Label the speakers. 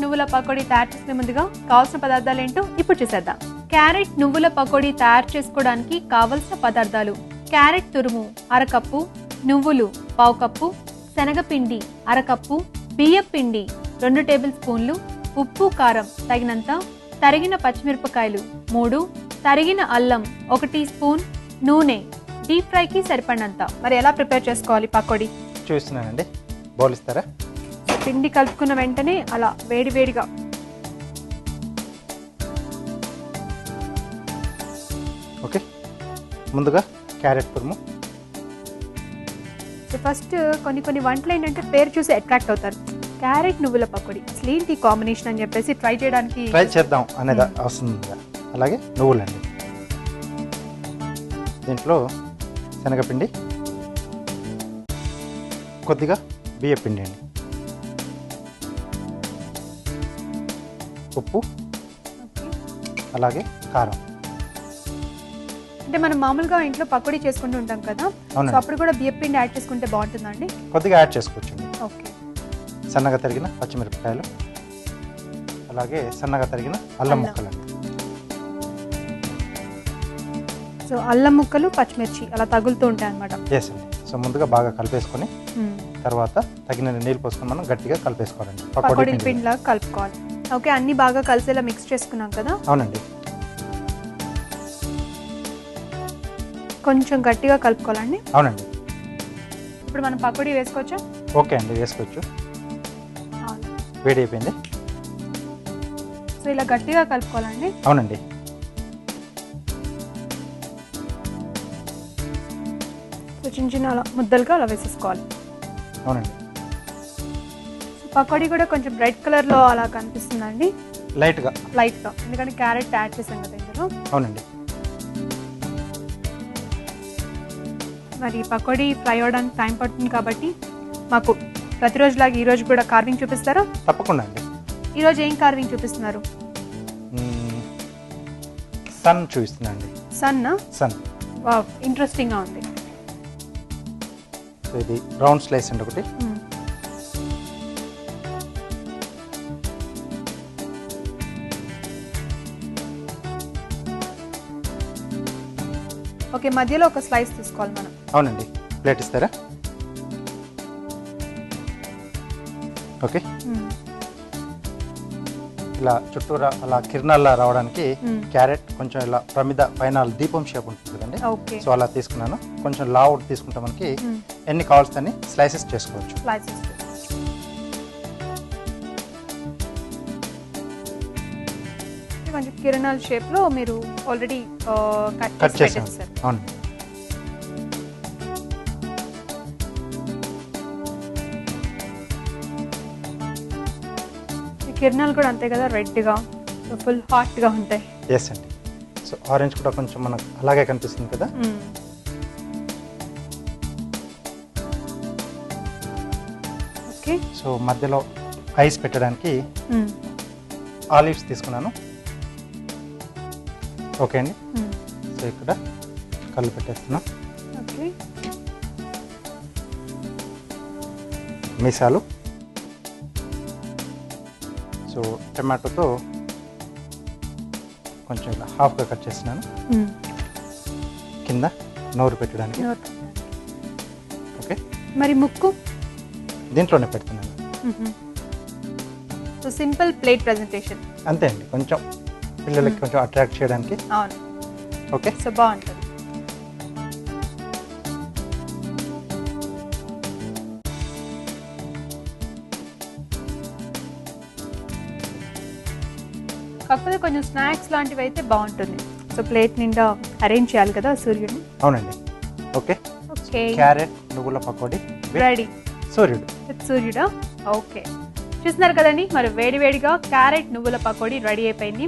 Speaker 1: నువ్వుల పకోడీ తయారు చేసుకునే ముందుగా కావాల్సిన పదార్థాలు ఏంటో ఇప్పుడు చూసేద్దాం. క్యారెట్ నువ్వుల పకోడీ తయారు చేసుకోవడానికి కావలసిన పదార్థాలు: క్యారెట్ తురుము అరకప్పు, నువ్వులు పావు కప్పు, శనగపిండి అరకప్పు, బియ్యం పిండి 2 టేబుల్ స్పూన్లు, ఉప్పు కారం తగినంత, తరిగిన పచ్చిమిరపకాయలు 3, తరిగిన అల్లం 1 టీ స్పూన్, నూనె, డీప్ ఫ్రైకి సరిపడినంత. మరి ఎలా ప్రిపేర్ చేసుకోవాలి పకోడీ
Speaker 2: చూస్తున్నానండి. బౌల్ ఇస్తారా?
Speaker 1: పిండి కలుపుకున్న వెంటనే అలా వేడివేడిగా
Speaker 2: ఓకే. ముందుగా క్యారెట్ తురుము.
Speaker 1: ఫస్ట్ కొన్ని వంటలు ఏంటంటే పేరు చూసి అట్రాక్ట్ అవుతారు. క్యారెట్ నువ్వుల పకోడీ అసలు ఏంటి కాంబినేషన్ అని చెప్పేసి ట్రై
Speaker 2: చేద్దాం అనేది వస్తుంది. అలాగే నువ్వులండి, దీంట్లో శనగపిండి, కొద్దిగా బియ్య పిండి అండి, ఉప్పు, అలాగే కారం.
Speaker 1: అంటే మనం మామూలుగా ఇంట్లో పకోడీ చేసుకుంటూ ఉంటాం కదా, సో అప్పుడు కూడా బియ్య పిండి యాడ్ చేసుకుంటే బాగుంటుందండి?
Speaker 2: కొద్దిగా యాడ్ చేసుకోవచ్చండి.
Speaker 1: ఓకే.
Speaker 2: సన్నగా తరిగిన పచ్చిమిరపకాయలు, అలాగే సన్నగా తరిగిన అల్లం ముక్కలండి.
Speaker 1: సో అల్లం ముక్కలు పచ్చిమిర్చి అలా తగులుతూ ఉంటాయి అన్నమాట.
Speaker 2: ఎస్ అండి. సో ముందుగా బాగా కలిపేసుకొని తర్వాత తగిన నీళ్ళు పోసుకొని మనం గట్టిగా కలిపేసుకోవాలండి.
Speaker 1: పకోడీ పిండిలాగా కలుపుకోవాలి. ఓకే, అన్ని బాగా కలిసేలా మిక్స్ చేసుకున్నాం కదా.
Speaker 2: అవునండి.
Speaker 1: కొంచెం గట్టిగా కలుపుకోవాలండి.
Speaker 2: అవునండి.
Speaker 1: ఇప్పుడు మనం పకోడీ వేసుకోవచ్చా?
Speaker 2: ఓకే అండి, వేసుకోవచ్చు. వేడి అయిపోయింది.
Speaker 1: సో ఇలా గట్టిగా కలుపుకోవాలండి.
Speaker 2: అవునండి.
Speaker 1: సో చిన్న చిన్న అలా ముద్దలుగా అలా వేసేసుకోవాలి.
Speaker 2: అవునండి.
Speaker 1: పకోడీ కూడా కొంచెం రెడ్ కలర్లో అలా కనిపిస్తుందండి.
Speaker 2: లైట్గా
Speaker 1: ఎందుకంటే క్యారెట్ యాడ్ చేసాం కదా ఇందులో.
Speaker 2: అవునండి.
Speaker 1: మరి పకోడీ ఫ్రై అవ్వడానికి టైం పడుతుంది కాబట్టి మాకు ప్రతిరోజులాగా ఈరోజు కూడా కార్వింగ్ చూపిస్తారా?
Speaker 2: తప్పకుండా అండి.
Speaker 1: ఈరోజు ఏం కార్వింగ్ చూపిస్తున్నారు?
Speaker 2: సన్ చూపిస్తున్నాండి. సన్
Speaker 1: ఇంట్రెస్టింగ్గా ఉంది.
Speaker 2: సో ఇది రౌండ్ స్లైస్ అండి ఒకటి.
Speaker 1: ఓకే, మధ్యలో ఒక స్లైస్ తీసుకోవాలి మనం.
Speaker 2: అవునండి. ప్లేట్ ఇస్తారా? ఓకే. ఇలా చుట్టూరా అలా కిరణాల్లా రావడానికి క్యారెట్ కొంచెం ఇలా ప్రమిద పైన దీపం షేప్ ఉంటుంది కదండి. సో అలా తీసుకున్నాను. కొంచెం లావు తీసుకుంటే మనకి ఎన్ని కావాల్సి అన్ని స్లైసెస్ చేసుకోవచ్చు.
Speaker 1: కొంచెం కిరణాల షేప్ లో మీరు ఆల్రెడీ కట్ చేశారు.
Speaker 2: అవును.
Speaker 1: కిరణాలు కూడా అంతే కదా, రెడ్ గా ఫుల్ హాట్ గా ఉంటాయి.
Speaker 2: ఎస్ అండి. సో ఆరెంజ్ కూడా కొంచెం మనకు అలాగే కనిపిస్తుంది కదా.
Speaker 1: ఓకే.
Speaker 2: సో మధ్యలో ఐస్ పెట్టడానికి ఆలివ్స్ తీసుకున్నాను. ఓకే అండి. సో ఇక్కడ కళ్ళు పెట్టేస్తున్నాం.
Speaker 1: ఓకే.
Speaker 2: మీసాలు. సో టమాటోతో కొంచెం ఇలా హాఫ్గా కట్ చేస్తున్నాను. కింద నోరు పెట్టడానికి. ఓకే.
Speaker 1: మరి ముక్కు
Speaker 2: దీంట్లోనే పెడుతున్నాను.
Speaker 1: సో సింపుల్ ప్లేట్ ప్రెజెంటేషన్
Speaker 2: అంతే అండి. కొంచెం పిల్లలకి కొంచెం అట్రాక్ట్ చేయడానికి.
Speaker 1: అవును.
Speaker 2: ఓకే.
Speaker 1: సో బాగుంటుంది. కాకపోతే కొంచెం స్నాక్స్ లాంటివి అయితే బాగుంటుంది. సో ప్లేట్ నిండా అరేంజ్ చేయాలి కదా సూర్యుడిని.
Speaker 2: అవునండి. ఓకే.
Speaker 1: ఓకే.
Speaker 2: క్యారెట్ నువ్వుల పకోడీ
Speaker 1: రెడీ. సూర్యుడా? ఓకే, చూస్తున్నారు కదండి, మరి వేడివేడిగా క్యారెట్ నువ్వుల పకోడీ రెడీ అయిపోయింది.